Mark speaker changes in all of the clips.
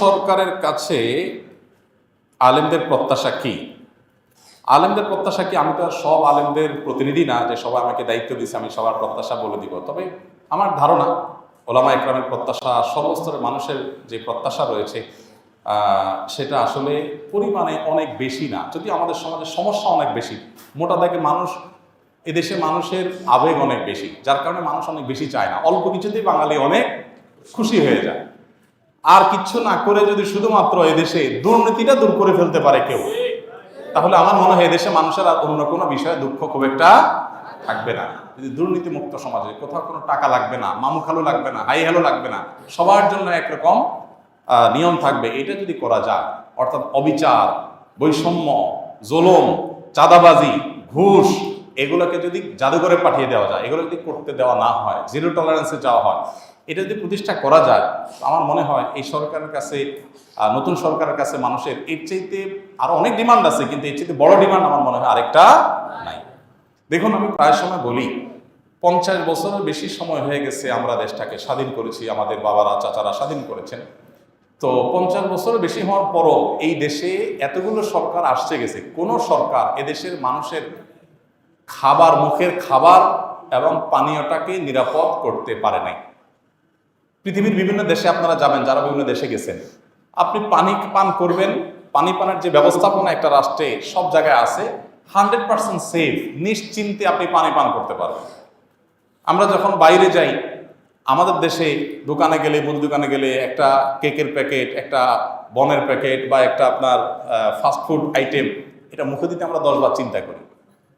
Speaker 1: সরকারের কাছে আলেমদের প্রত্যাশা কি? আলেমদের প্রত্যাশা কি? আমি তো আর সব আলেমদের প্রতিনিধি না যে সবাই আমাকে দায়িত্ব দিচ্ছে আমি সবার প্রত্যাশা বলে দিব। তবে আমার ধারণা ওলামা একরামের প্রত্যাশা, সর্বস্তরের মানুষের যে প্রত্যাশা রয়েছে সেটা আসলে পরিমাণে অনেক বেশি না, যদিও আমাদের সমাজের সমস্যা অনেক বেশি। মোটা দাগে মানুষ, এদেশে মানুষের আবেগ অনেক বেশি, যার কারণে মানুষ অনেক বেশি চায় না। অল্প কিছুতেই বাঙালি অনেক খুশি হয়ে যায়। আর কিচ্ছু না করে যদি শুধুমাত্র এদেশে দুর্নীতিটা দূর করে ফেলতে পারে কেউ, তাহলে আমার মনে হয় এদেশে মানুষের আর অন্য কোনো বিষয়ে দুঃখ খুব একটা থাকবে না। যদি দুর্নীতি মুক্ত সমাজে কোথাও কোনো টাকা লাগবে না, মামু খালু লাগবে না, হাই হ্যালো লাগবে না, সবার জন্য একরকম নিয়ম থাকবে, এটা যদি করা যায়, অর্থাৎ অবিচার, বৈষম্য, জুলুম, চাঁদাবাজি, ঘুষ, এগুলোকে যদি জাদুঘরে পাঠিয়ে দেওয়া যায়, এগুলো যদি করতে দেওয়া না হয়, জিরো টলারেন্সে যাওয়া হয়, এটা যদি প্রতিষ্ঠা করা যায়, আমার মনে হয় এই সরকারের কাছে, নতুন সরকারের কাছে মানুষের এর চাইতে আরো অনেক ডিমান্ড আছে, কিন্তু এর চাইতে বড় ডিমান্ড আমার মনে হয় আরেকটা নাই। দেখুন, আমি প্রায় সময় বলি 50 বছরের বেশি সময় হয়ে গেছে আমরা দেশটাকে স্বাধীন করেছি, আমাদের বাবারা চাচারা স্বাধীন করেছেন। তো 50 বছরের বেশি হওয়ার পরও এই দেশে এতগুলো সরকার আসছে গেছে, কোন সরকার এদেশের মানুষের খাবার, মুখের খাবার এবং পানীয়টাকে নিরাপদ করতে পারে নাই। পৃথিবীর বিভিন্ন দেশে আপনারা যাবেন, যারা বিভিন্ন দেশে গেছেন, আপনি পানি পান করবেন, পানি পানের যে ব্যবস্থাপনা একটা রাষ্ট্রে সব জায়গায় আছে, 100% সেফ, নিশ্চিন্তে আপনি পানি পান করতে পারবেন। আমরা যখন বাইরে যাই, আমাদের দেশে দোকানে গেলে, মুদি দোকানে গেলে একটা কেকের প্যাকেট, একটা বনের প্যাকেট বা একটা আপনার ফাস্টফুড আইটেম, এটা মুখে দিতে আমরা 10 বার চিন্তা করি।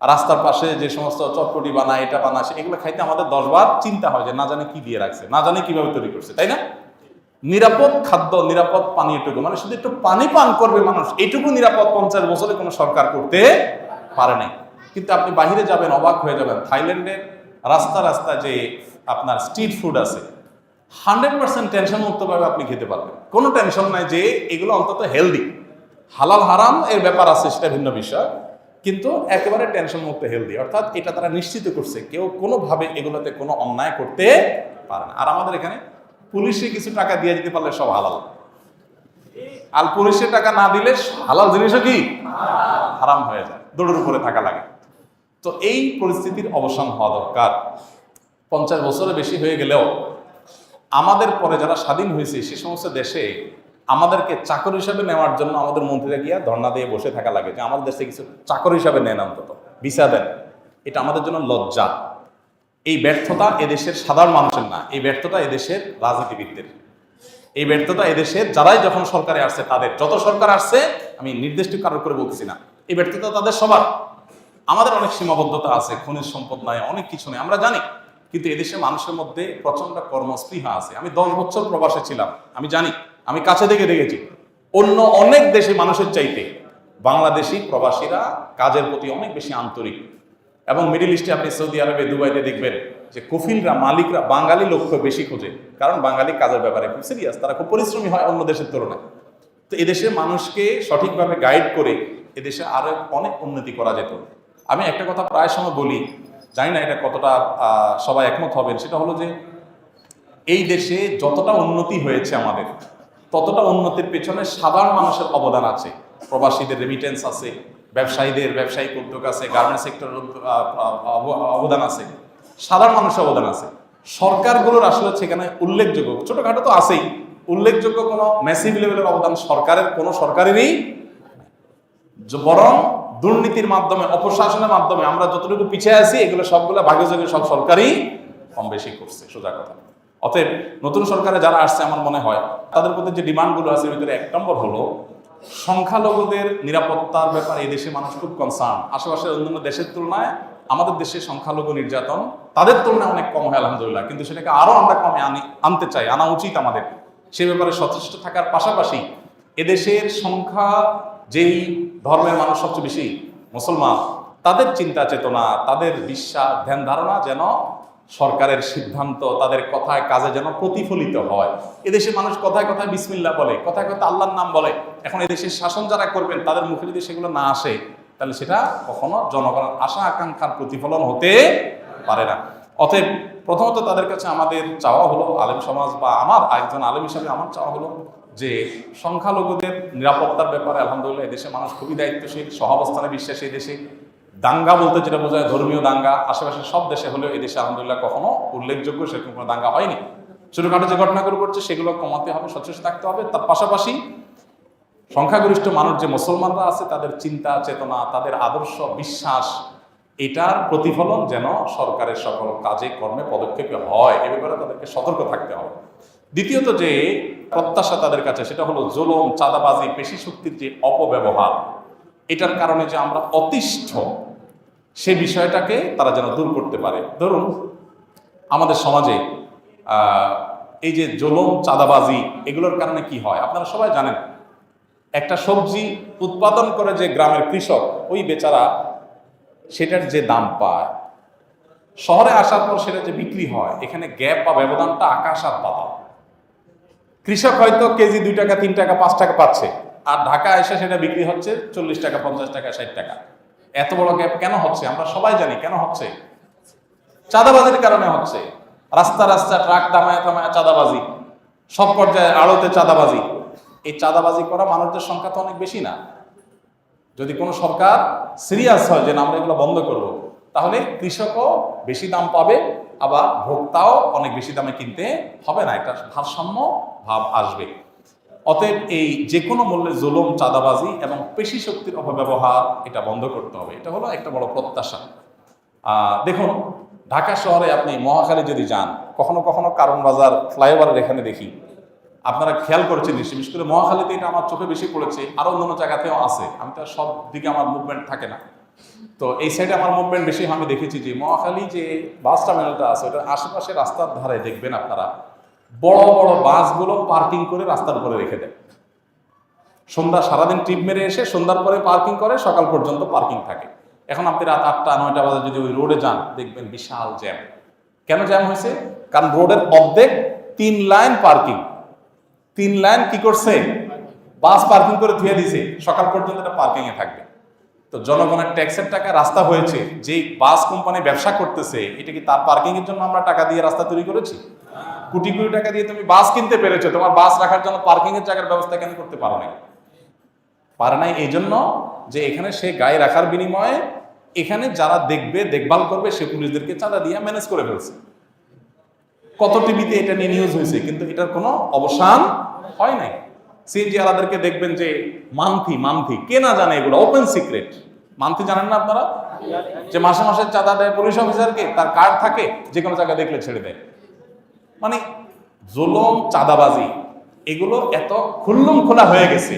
Speaker 1: আর রাস্তার পাশে যে সমস্ত চটপটি বানায়, এটা বানায়, এগুলো খাইতে আমাদের 10 বার চিন্তা হয় যে না জানে কি দিয়ে রাখছে, না জানে কিভাবে তৈরি করছে, তাই না? নিরাপদ খাদ্য, নিরাপদ পানীয়টুকু, মানে শুধু একটু পানি পান করবে মানুষ, এইটুকু নিরাপদ 50 বছরে কোনো সরকার করতে পারে নাই। কিন্তু আপনি বাহিরে যাবেন, অবাক হয়ে যাবেন, থাইল্যান্ডের রাস্তা রাস্তা যে আপনার স্ট্রিট ফুড আছে, 100% টেনশন মুক্তভাবে আপনি খেতে পারবেন, কোনো টেনশন নাই যে এগুলো অন্তত হেলদি। হালাল হারাম এর ব্যাপার আছে, সেটা ভিন্ন বিষয়, কিন্তু একেবারে টেনশন মুক্ত হেলদি, অর্থাৎ এটা তারা নিশ্চিত করছে কেউ কোনোভাবে এগুলোতে কোনো অন্যায় করতে পারে না। আর আমাদের এখানে পুলিশে কিছু টাকা দিয়ে দিতে পারলে সব হালাল, আর পুলিশে টাকা না দিলে হালাল জিনিসও কি হারাম হয়ে যায়, দৌড়ের উপরে থাকা লাগে। তো এই পরিস্থিতির অবসান হওয়া দরকার। 50 বছরের বেশি হয়ে গেলেও আমাদের পরে যারা স্বাধীন হয়েছে সে সমস্ত দেশে আমাদেরকে চাকর হিসাবে নেওয়ার জন্য আমাদের মন্ত্রীরা গিয়া ধর্ণা দিয়ে বসে থাকা লাগে যে আমাদের দেশে কিছু চাকর হিসাবে নেন, অন্তত ভিসা দেন। এটা আমাদের জন্য লজ্জা। এই ব্যর্থতা এদেশের সাধারণ মানুষের না, এই ব্যর্থতা এদেশের রাজনীতিবিদদের, এই ব্যর্থতা এদেশের যারাই যখন সরকারে আসছে তাদের, যত সরকার আসছে, আমি নির্দিষ্ট কারোর করে বলতেছি না, এই ব্যর্থতা তাদের সবার। আমাদের অনেক সীমাবদ্ধতা আছে, খনিজ সম্পদ নয়, অনেক কিছু নেই, আমরা জানি, কিন্তু এদেশে মানুষের মধ্যে প্রচন্ড কর্মস্পৃহা আছে। আমি 10 বছর প্রবাসে ছিলাম, আমি জানি, আমি কাছে থেকে দেখেছি, অন্য অনেক দেশে মানুষের চাইতে বাংলাদেশি প্রবাসীরা কাজের প্রতি অনেক বেশি আন্তরিক। এবং মিডিল ইস্টে আপনি সৌদি আরবে, দুবাইতে দেখবেন যে কফিলরা, মালিকরা বাঙালি লোককে বেশি খোঁজে, কারণ বাঙালি কাজের ব্যাপারে খুব সিরিয়াস, তারা খুব পরিশ্রমী হয় অন্য দেশের তুলনায়। তো এদেশের মানুষকে সঠিকভাবে গাইড করে এদেশে আরো অনেক উন্নতি করা যেত। আমি একটা কথা প্রায় সময় বলি, জানি না এটা কতটা সবাই একমত হবেন, সেটা হলো যে এই দেশে যতটা উন্নতি হয়েছে আমাদের, ততটা উন্নতির পেছনে সাধারণ মানুষের অবদান আছে। প্রবাসীদের রেমিটেন্স আছে, ব্যবসায়ীদের ব্যবসায়িক উদ্যোগ আছে, গার্মেন্টস সেক্টরের অবদান আছে, সাধারণ মানুষের অবদান আছে। সরকারগুলোর আসলে সেখানে উল্লেখযোগ্য, ছোটখাটো তো আছেই, উল্লেখযোগ্য কোনো ম্যাসিভ লেভেলের অবদান সরকারের, কোনো সরকারেরই, বরং দুর্নীতির মাধ্যমে, অপশাসনের মাধ্যমে আমরা যতটুকু পিছিয়ে আছি, এগুলো সবগুলো ভাগে যোগে সব সরকারই কম বেশি করছে, সোজা কথা। অতএব নতুন সরকারে যারা আসছে, আমার মনে হয় তাদের প্রতি যে ডিমান্ডগুলো আছে, ভিতরে 1 নম্বর হলো সংখ্যালঘুদের নিরাপত্তার ব্যাপারে এই দেশে মানুষ খুব কনসার্ন। আশেপাশের অন্যান্য দেশের তুলনায় আমাদের দেশে সংখ্যালঘু নির্যাতন তাদের তুলনায় অনেক কম হয় আলহামদুলিল্লাহ, কিন্তু সেটাকে আরো আমরা কমে আনতে চাই, আনা উচিত আমাদের। সে ব্যাপারে সচেষ্ট থাকার পাশাপাশি এদেশের সংখ্যা, যেই ধর্মের মানুষ সবচেয়ে বেশি মুসলমান, তাদের চিন্তা চেতনা, তাদের বিশ্বাস, ধ্যান ধারণা যেন সরকারের সিদ্ধান্ত, তাদের কথায় কাজে যেন প্রতিফলিত হয়। এদেশের মানুষ কথায় কথায় বিসমিল্লাহ বলে, কথায় কথায় আল্লাহর নাম বলে। এখন এদেশের শাসন যারা করবেন তাদের মুখে যদি সেগুলো না আসে, তাহলে সেটা কখনো জনগণের আশা আকাঙ্ক্ষার প্রতিফলন হতে পারে না। অতএব প্রথমত তাদের কাছে আমাদের চাওয়া হলো, আলেম সমাজ বা আমার একজন আলেম হিসাবে আমার চাওয়া হলো যে সংখ্যালঘুদের নিরাপত্তার ব্যাপারে আলহামদুলিল্লাহ এদেশে মানুষ খুবই দায়িত্বশীল, সহাবস্থানে বিশ্বাসী। দেশে দাঙ্গা বলতে যেটা বোঝায় ধর্মীয় দাঙ্গা, আশেপাশে সব দেশে হলেও এদেশে আলহামদুলিল্লাহ কখনো উল্লেখযোগ্য সেরকম কোনো দাঙ্গা হয়নি। ছোটখাটো যে ঘটনাগুলো ঘটছে সেগুলো কমাতে হবে, সচেষ্ট থাকতে হবে। তার পাশাপাশি সংখ্যাগরিষ্ঠ মানুষ যে মুসলমানরা আছে তাদের চিন্তা চেতনা, তাদের আদর্শ বিশ্বাস, এটার প্রতিফলন যেন সরকারের সকল কাজে কর্মে পদক্ষেপে হয়, এ ব্যাপারে তাদেরকে সতর্ক থাকতে হবে। দ্বিতীয়ত যে প্রত্যাশা তাদের কাছে সেটা হলো জুলুম, চাঁদাবাজি, পেশি শক্তির যে অপব্যবহার, এটার কারণে যে আমরা অতিষ্ঠ, সে বিষয়টাকে তারা যেন দূর করতে পারে। ধরুন আমাদের সমাজে এই যে জুলুম, চাঁদাবাজি, এগুলোর কারণে কি হয় আপনারা সবাই জানেন। একটা সবজি উৎপাদন করে যে গ্রামের কৃষক, ওই বেচারা সেটার যে দাম পায়, শহরে আসার পর সেটা যে বিক্রি হয়, এখানে গ্যাপ বা ব্যবধানটা আকাশ আর পাতাল। কৃষক হয়তো কেজি 2 টাকা, 3 টাকা, 5 টাকা পাচ্ছে, আর ঢাকা এসে সেটা বিক্রি হচ্ছে 40 টাকা, 50 টাকা, 60 টাকা। এত বড় গ্যাপ কেন হচ্ছে? আমরা সবাই জানি কেন হচ্ছে। চাঁদাবাজির কারণে হচ্ছে। রাস্তা রাস্তা ট্রাক থামায় থামায় চাঁদাবাজি, সব পর্যায়ে আড়তে চাঁদাবাজি। এই চাঁদাবাজি করা মানুষদের সংখ্যা তো অনেক বেশি না। যদি কোনো সরকার সিরিয়াস হয় যে না আমরা এগুলো বন্ধ করব, তাহলে কৃষকও বেশি দাম পাবে, আবার ভোক্তাও অনেক বেশি দামে কিনতে হবে না, একটা ভারসাম্য ভাব আসবে। অতএব এই যে কোনো মূল্যে জুলুম, চাঁদাবাজি এবং পেশি শক্তির অপব্যবহার এটা বন্ধ করতে হবে। এটা হলো একটা বড় প্রত্যাশা। দেখুন ঢাকা শহরে আপনি মহাখালী যদি যান, কখনো কখনো কারণ বাজার ফ্লাইওভারের এখানে দেখি, আপনারা খেয়াল করেছেন নিশ্চয়ই, বিশেষ করে মহাখালীতে এটা আমার চোখে বেশি পড়েছে, আরো অন্যান্য জায়গাতেও আছে। আমি তো সব দিকে আমার মুভমেন্ট থাকে না, তো এই সাইডে আমার মুভমেন্ট বেশি। আমি দেখেছি যে মহাখালী যে বাস টার্মিনালটা আছে, ওটার আশেপাশে রাস্তার ধারে দেখবেন আপনারা বড় বড় বাসগুলো পার্কিং করে রাস্তার উপরে রেখে দেয়। সন্ধ্যা সারাদিন ট্রিপ মেরে এসে সন্ধ্যার পরে পার্কিং করে, সকাল পর্যন্ত পার্কিং থাকে। এখন আপনি রাত 8টা 9টা বাজে যদি ওই রোডে যান, দেখবেন বিশাল জ্যাম। কেন জ্যাম হয়েছে? কারণ রোডের অর্ধেক 3 লাইন পার্কিং, 3 লাইন কি করছে, বাস পার্কিং করে ধুয়ে দিছে, সকাল পর্যন্ত এটা পার্কিং এ থাকবে। তো জনগণের ট্যাক্সের টাকা রাস্তা হয়েছে, যেই বাস কোম্পানি ব্যবসা করতেছে, এটা কি তার পার্কিং এর জন্য আমরা টাকা দিয়ে রাস্তা তৈরি করেছি? কোটি কোটি টাকা দিয়ে তুমি বাস কিনতে পেরেছো, তোমার বাস রাখার জন্য পার্কিং এর জায়গার ব্যবস্থা কেন করতে পারো নাই? পারে নাই এই জন্য যে এখানে সে গায়ে রাখার বিনিময়ে এখানে যারা দেখবে, দেখভাল করবে, সে পুলিশদেরকে চাঁদা দিয়ে ম্যানেজ করে ফেলছে। কত টিভিতে এটা নিয়ে নিউজ হয়েছে, কিন্তু এটার কোনো অবসান হয় নাই। সিএনজি আলাদেরকে দেখবেন যে মান্থি কে না জানে, এগুলো ওপেন সিক্রেট। মান্থি জানেন না আপনারা? যে মাসে মাসে চাঁদা দেয় পুলিশ অফিসারকে, তার কার্ড থাকে, যে কোনো জায়গায় দেখলে ছেড়ে দেয়। মানে জুলুম, চাঁদাবাজি এগুলো এত খুল্লুম খোলা হয়ে গেছে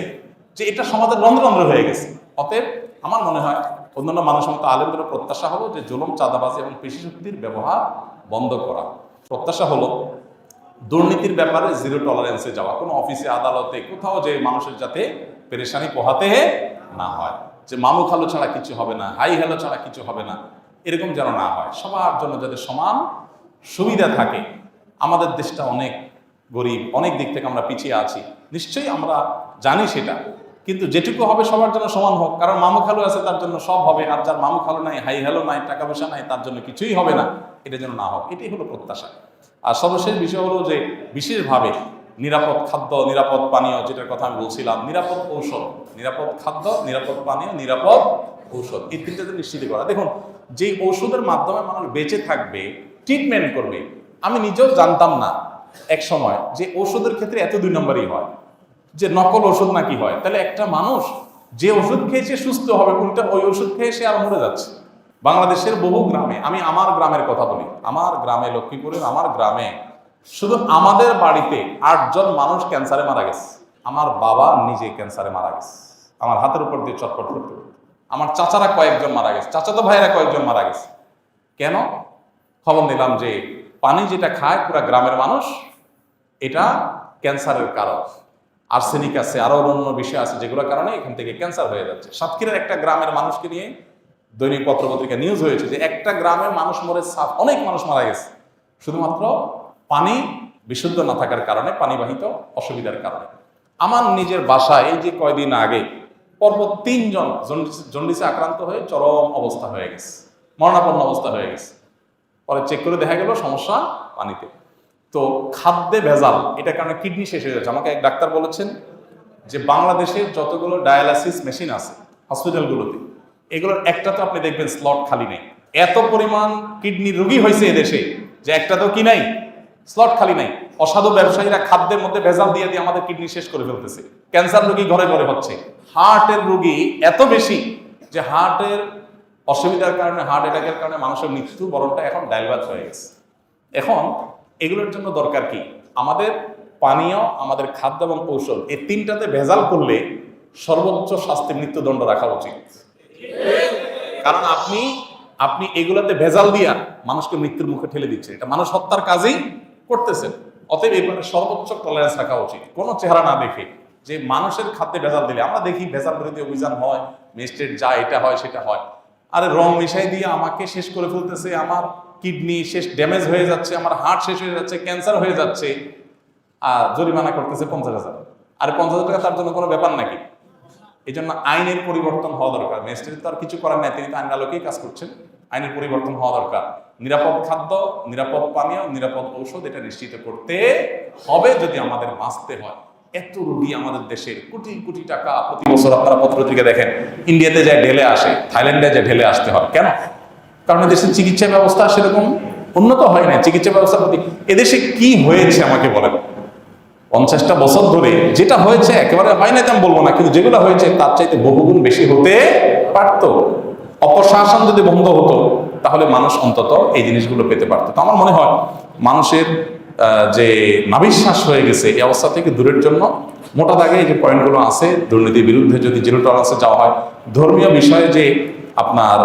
Speaker 1: যে এটা সমাজের রন্ধ্র হয়ে গেছে। অতএব আমার মনে হয় অন্যান্য মানুষের মতো আলেমদের প্রত্যাশা হলো যে জুলুম, চাঁদাবাজি এবং পেশি শক্তির ব্যবহার বন্ধ করা। প্রত্যাশা হলো দুর্নীতির ব্যাপারে জিরো টলারেন্সে যাওয়া। কোনো অফিসে, আদালতে, কোথাও যে মানুষের যাতে পেরেশানি পোহাতে না হয়, যে মামু খালো ছাড়া কিছু হবে না, হাই হ্যালো ছাড়া কিছু হবে না, এরকম যেন না হয়। সবার জন্য যাতে সমান সুবিধা থাকে। আমাদের দেশটা অনেক গরিব, অনেক দিক থেকে আমরা পিছিয়ে আছি, নিশ্চয়ই আমরা জানি সেটা, কিন্তু যেটুকু হবে সবার জন্য সমান হোক। কারণ মামু খালু আছে তার জন্য সব হবে, আর যার মামু খালু নাই, হাই হ্যালো নাই, টাকা পয়সা নাই, তার জন্য কিছুই হবে না, এটা যেন না হোক, এটাই হলো প্রত্যাশা। আর সর্বশেষ বিষয় হলো যে বিশেষভাবে নিরাপদ খাদ্য, নিরাপদ পানীয়, যেটার কথা আমি বলছিলাম, নিরাপদ ঔষধ, নিরাপদ খাদ্য, নিরাপদ পানীয়, নিরাপদ ঔষধ, এই তিনটাতে নিশ্চিত করা। দেখুন যে ঔষধের মাধ্যমে মানুষ বেঁচে থাকবে, ট্রিটমেন্ট করবে, আমি নিজেও জানতাম না এক সময় যে ঔষধের ক্ষেত্রে এত 2 নম্বরই হয়, যে নকল ওষুধ নাকি হয়। তাহলে একটা মানুষ যে ওষুধ খেয়েছে সুস্থ হবে, উল্টা ওই ওষুধ খেয়ে সে আর মরে যাচ্ছে। বাংলাদেশের বহু গ্রামে, আমি আমার গ্রামের কথা বলি, আমার গ্রামে, লক্ষ্মীপুরের আমার গ্রামে, শুধু আমাদের বাড়িতে 8 জন মানুষ ক্যান্সারে মারা গেছে। আমার বাবা নিজে ক্যান্সারে মারা গেছে, আমার হাতের উপর দিয়ে চটপট করতে করতে। আমার চাচারা কয়েকজন মারা গেছে, চাচাতো ভাইয়েরা কয়েকজন মারা গেছে। কেন? খবর নিলাম যে পানি যেটা খায় পুরা গ্রামের মানুষ, এটা ক্যান্সারের কারণ। আর্সেনিক আছে, আরো অন্য বিষয় আছে, যেগুলোর কারণে এখান থেকে ক্যান্সার হয়ে যাচ্ছে। সাতক্ষীরার একটা গ্রামের মানুষকে নিয়ে দৈনিক পত্রপত্রিকা নিউজ হয়েছে যে একটা গ্রামে মানুষ মরে, অনেক মানুষ মারা গেছে শুধুমাত্র পানি বিশুদ্ধ না থাকার কারণে, পানিবাহিত অসুবিধার কারণে। আমার নিজের বাসায় এই যে কয়দিন আগে পরপর 3 জন জন্ডিসে আক্রান্ত হয়ে চরম অবস্থা হয়ে গেছে, মরণাপন্ন অবস্থা হয়ে গেছে। পরে চেক করে দেখা গেল সমস্যা পানিতে। তো খাদ্যে ভেজাল, এটার কারণে কিডনি শেষ হয়ে যাচ্ছে। আমাকে এক ডাক্তার বলেছেন যে বাংলাদেশের যতগুলো ডায়ালাসিস মেশিন আছে হসপিটালগুলোতে, এগুলোর একটা তো আপনি দেখবেন স্লট খালি নেই। এত পরিমাণ কিডনি রোগী হয়েছে এদেশে যে একটা তো কি নাই, স্লট খালি নাই। অসাধু ব্যবসায়ীরা খাদ্যের মধ্যে ভেজাল দিয়ে দিয়ে আমাদের কিডনি শেষ করে ফেলতেছে। ক্যান্সার রোগী ঘরে ঘরে হচ্ছে। হার্টের রোগী এত বেশি যে হার্টের অসুবিধার কারণে, হার্ট অ্যাটাকের কারণে মানুষের মৃত্যু বরণটা এখন ডাইভার্ট হয়ে গেছে। এখন এগুলোর জন্য দরকার কি? আমাদের পানীয়, আমাদের খাদ্য এবং ঔষধ, এই তিনটাতে ভেজাল করলে সর্বোচ্চ শাস্তি মৃত্যুদণ্ড রাখা উচিত। কারণ আপনি এগুলোতে ভেজাল দিয়া মানুষকে মৃত্যুর মুখে ঠেলে দিচ্ছে, এটা মানুষ হত্যার কাজই করতেছেন। অতএব এবারে সর্বোচ্চ টলারেন্স রাখা উচিত, কোনো চেহারা না দেখে যে মানুষের খাদ্যে ভেজাল দিলে। আমরা দেখি ভেজাল বিরোধী অভিযান হয়, ম্যাজিস্ট্রেট যা এটা হয় সেটা হয়, আরে রং মিশাই দিয়ে আমাকে শেষ করে ফেলতেছে, আমার কিডনি শেষ, ড্যামেজ হয়ে যাচ্ছে, আমার হার্ট শেষ হয়ে যাচ্ছে, ক্যান্সার হয়ে যাচ্ছে, আর জরিমানা করতেছে 50,000। আর 50,000 টাকা তার জন্য কোনো ব্যাপার নাকি? এই জন্য আইনের পরিবর্তন হওয়া দরকার। ম্যাজিস্ট্রেট তো আর কিছু করার নাই, তিনি তো আইনের আলোকেই কাজ করছেন। আইনের পরিবর্তন হওয়া দরকার। নিরাপদ খাদ্য, নিরাপদ পানীয়, নিরাপদ ঔষধ এটা নিশ্চিত করতে হবে যদি আমাদের বাঁচতে হয়। এত রোগী আমাদের দেশের, কোটি কোটি টাকা প্রতি বছর আপনারা পত্রিকা দেখেন, ইন্ডিয়াতে যায় ঢেলে আসে, থাইল্যান্ডে যায় ঢেলে আসতে হয়। কেন? কারণ দেশের চিকিৎসা ব্যবস্থা সেরকম উন্নত হয় না। চিকিৎসা ব্যবস্থার প্রতি এদেশে কি হয়েছে আমাকে বলেন? 50টা বছর ধরে যেটা হয়েছে একেবারে হয় না আমি বলবো না, কিন্তু যেগুলো হয়েছে তার চাইতে বহুগুণ বেশি হতে পারতো। অপশাসন যদি বন্ধ হতো তাহলে মানুষ অন্তত এই জিনিসগুলো পেতে পারতো। তো আমার মনে হয় মানুষের যে নাভিশ্বাস হয়ে গেছে এই অবস্থা থেকে দূরের জন্য মোটা দাগে এই যে পয়েন্টগুলো আছে, দুর্নীতির বিরুদ্ধে যদি জিরো টলারেন্সে যাওয়া হয়, ধর্মীয় বিষয়ে যে আপনার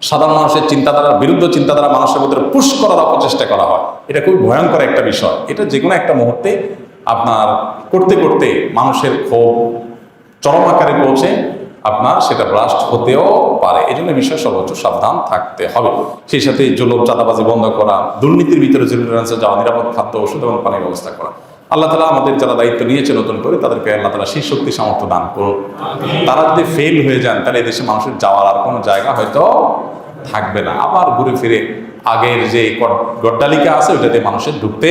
Speaker 1: সাধারণ মানুষের চিন্তাধারার বিরুদ্ধে চিন্তাধারা মানুষের মধ্যে পুশ করার অপচেষ্টা করা হয়, এটা খুব ভয়ঙ্কর একটা বিষয়। এটা যে কোনো একটা মুহূর্তে আপনার করতে করতে মানুষের ক্ষোভ চরম আকারে পৌঁছে আপনার সেটা ব্লাস্ট হতেও পারে। এই জন্য বিষয়ে সর্বোচ্চ সাবধান থাকতে হবে। সেই সাথে জুলুম, চাঁদাবাজি বন্ধ করা, দুর্নীতির ভিতরে জিরো টলারেন্সে যাওয়া, নিরাপদ খাদ্য, ওষুধ এবং পানির ব্যবস্থা করা। আল্লাহ তাআলা আমাদের যারা দায়িত্ব নিয়েছে নতুন করে, তাদেরকে আল্লাহ তাআলা সেই শক্তি সামর্থ্য দান করুন। তারা যদি ফেল হয়ে যান তাহলে এই দেশে মানুষের যাওয়ার আর কোনো জায়গা হয়তো থাকবে না। আবার ঘুরে ফিরে আগের যে গড্ডালিকা আছে ওইটাতে মানুষের ঢুকতে